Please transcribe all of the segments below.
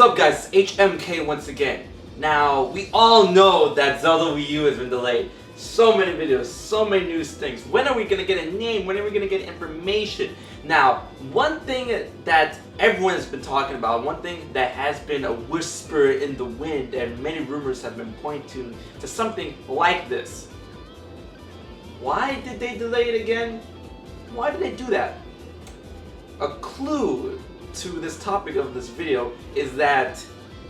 up, guys? It's HMK once again. Now, we all know that Zelda Wii U has been delayed. So many videos, so many news things. When are we going to get a name? When are we going to get information? Now, one thing that everyone has been talking about, one thing that has been a whisper in the wind and many rumors have been pointing to something like this. Why did they delay it again? Why did they do that? A clue to this topic of this video is that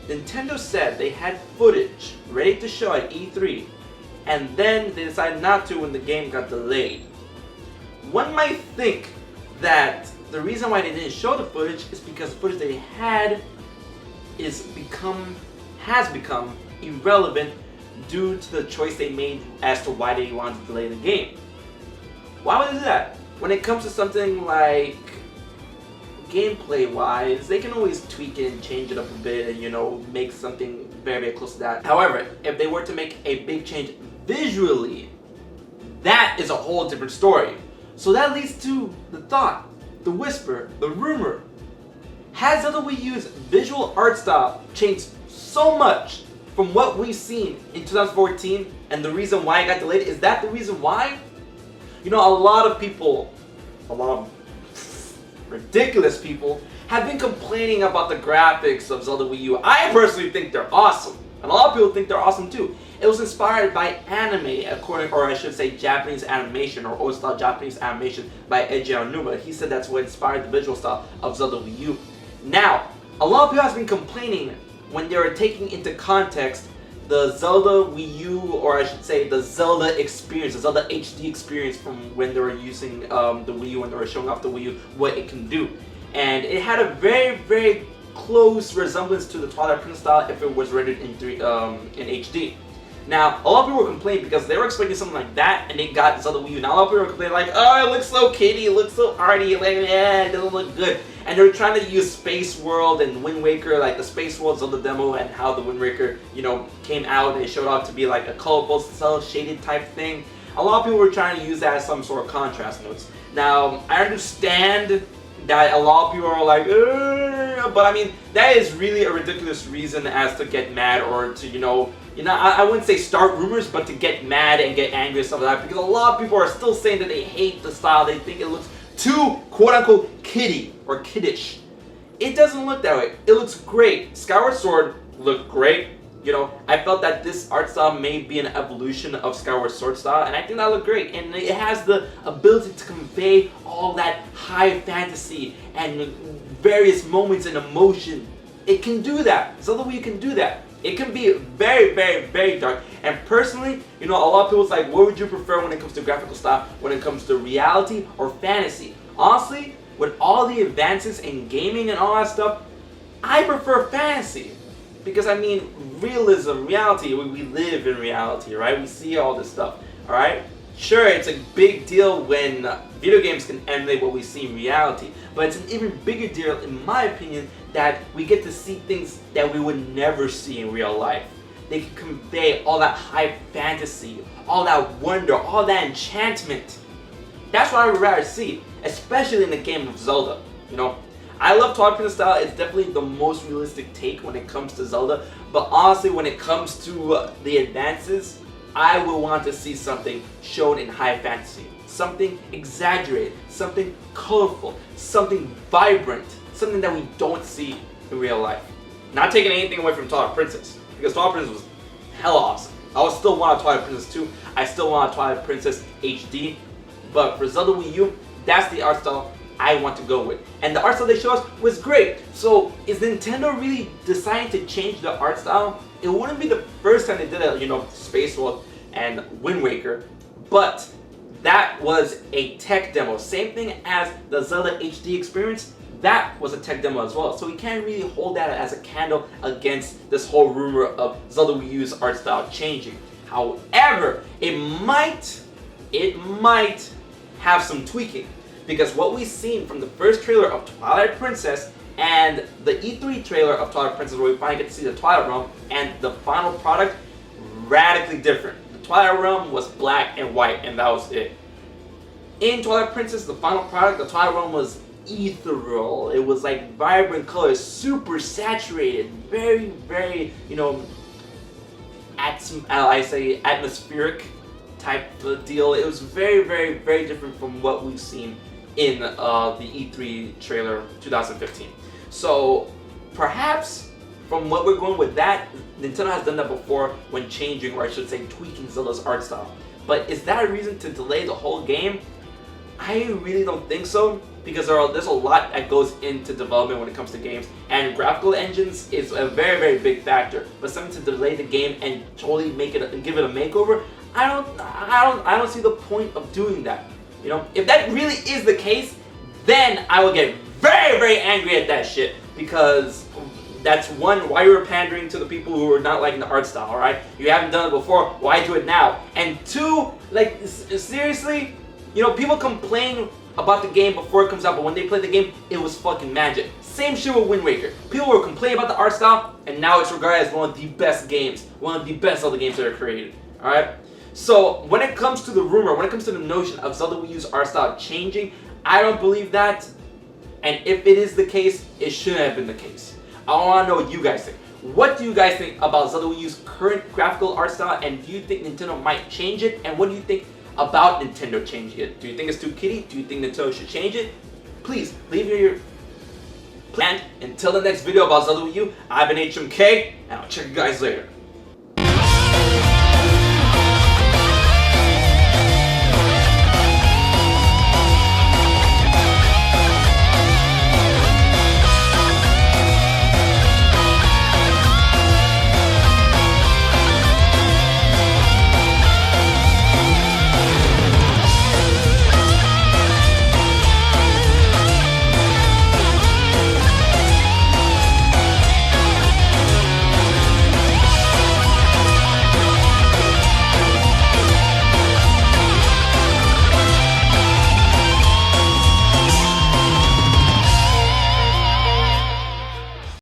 Nintendo said they had footage ready to show at E3, and then they decided not to when the game got delayed. One might think that the reason why they didn't show the footage is because the footage they had has become irrelevant due to the choice they made as to why they wanted to delay the game. Why would they do that? When it comes to something like gameplay wise, they can always tweak it and change it up a bit and, you know, make something very, very close to that. However, if they were to make a big change visually, that is a whole different story. So that leads to the thought, the whisper, the rumor. Has Zelda Wii U's visual art style changed so much from what we've seen in 2014, and the reason why it got delayed? Is that the reason why? You know, a lot of people, a lot of ridiculous people have been complaining about the graphics of Zelda Wii U. I personally think they're awesome, and a lot of people think they're awesome too. It was inspired by anime, or I should say Japanese animation, or old style Japanese animation by Eiji Aonuma. He said that's what inspired the visual style of Zelda Wii U. Now, a lot of people have been complaining when they were taking into context the Zelda Wii U, or I should say the Zelda experience, the Zelda HD experience from when they were using the Wii U, when they were showing off the Wii U, what it can do. And it had a very, very close resemblance to the Twilight Princess style if it was rendered in HD. Now, a lot of people were complaining because they were expecting something like that, and they got Zelda Wii U. Now, a lot of people were complaining like, oh, it looks so kiddie, it looks so arty, like, yeah, it doesn't look good. And they were trying to use Space World and Wind Waker, like the Space World Zelda demo, and how the Wind Waker, you know, came out and it showed off to be like a colorful, cel-shaded type thing. A lot of people were trying to use that as some sort of contrast notes. Now, I understand that a lot of people are like, but I mean, that is really a ridiculous reason as to get mad or to, you know, I wouldn't say start rumors, but to get mad and get angry and stuff like that, because a lot of people are still saying that they hate the style, they think it looks too quote-unquote kiddie or kiddish. It doesn't look that way. It looks great. Skyward Sword looked great. You know, I felt that this art style may be an evolution of Skyward Sword style, and I think that looked great. And it has the ability to convey all that high fantasy and various moments and emotion. It can do that. Zelda Wii U can do that. It can be very, very, very dark. And personally, you know, a lot of people's like, what would you prefer when it comes to graphical style, when it comes to reality or fantasy? Honestly, with all the advances in gaming and all that stuff, I prefer fantasy. Because I mean, realism, reality, we live in reality, right? We see all this stuff, alright? Sure, it's a big deal when video games can emulate what we see in reality, but it's an even bigger deal, in my opinion, that we get to see things that we would never see in real life. They can convey all that high fantasy, all that wonder, all that enchantment. That's what I would rather see, especially in the game of Zelda. You know, I love Twilight Princess style. It's definitely the most realistic take when it comes to Zelda, but honestly, when it comes to the advances, I would want to see something shown in high fantasy. Something exaggerated, something colorful, something vibrant, something that we don't see in real life. Not taking anything away from Twilight Princess, because Twilight Princess was hella awesome. I would still want a Twilight Princess 2, I still want a Twilight Princess HD, but for Zelda Wii U, that's the art style I want to go with. And the art style they showed us was great. So is Nintendo really deciding to change the art style? It wouldn't be the first time they did it, you know, Space World and Wind Waker, but that was a tech demo. Same thing as the Zelda HD experience, that was a tech demo as well. So we can't really hold that as a candle against this whole rumor of Zelda Wii U's art style changing. However, it might have some tweaking, because what we've seen from the first trailer of Twilight Princess and the E3 trailer of Twilight Princess, where we finally get to see the Twilight Realm, and the final product, radically different. The Twilight Realm was black and white, and that was it. In Twilight Princess, the final product, the Twilight Realm was ethereal. It was like vibrant colors, super saturated, very, very, I say atmospheric type of deal. It was very, very, very different from what we've seen in the E3 trailer 2015. So perhaps from what we're going with that, Nintendo has done that before when changing, or I should say tweaking Zelda's art style. But is that a reason to delay the whole game? I really don't think so, because there's a lot that goes into development when it comes to games, and graphical engines is a very, very big factor. But something to delay the game and totally give it a makeover, I don't see the point of doing that. If that really is the case, then I will get very, very angry at that shit, because that's one, why you're pandering to the people who are not liking the art style, alright? You haven't done it before, why do it now? And two, like, seriously, people complain about the game before it comes out, but when they play the game, it was fucking magic. Same shit with Wind Waker. People were complaining about the art style, and now it's regarded as one of the best games, one of the best Zelda games that are created, alright? So, when it comes to the rumor, when it comes to the notion of Zelda Wii U's art style changing, I don't believe that, and if it is the case, it shouldn't have been the case. I want to know what you guys think. What do you guys think about Zelda Wii U's current graphical art style, and do you think Nintendo might change it? And what do you think about Nintendo changing it? Do you think it's too kiddie? Do you think Nintendo should change it? Please leave your and until the next video about Zelda Wii U, I've been HMK, and I'll check you guys later.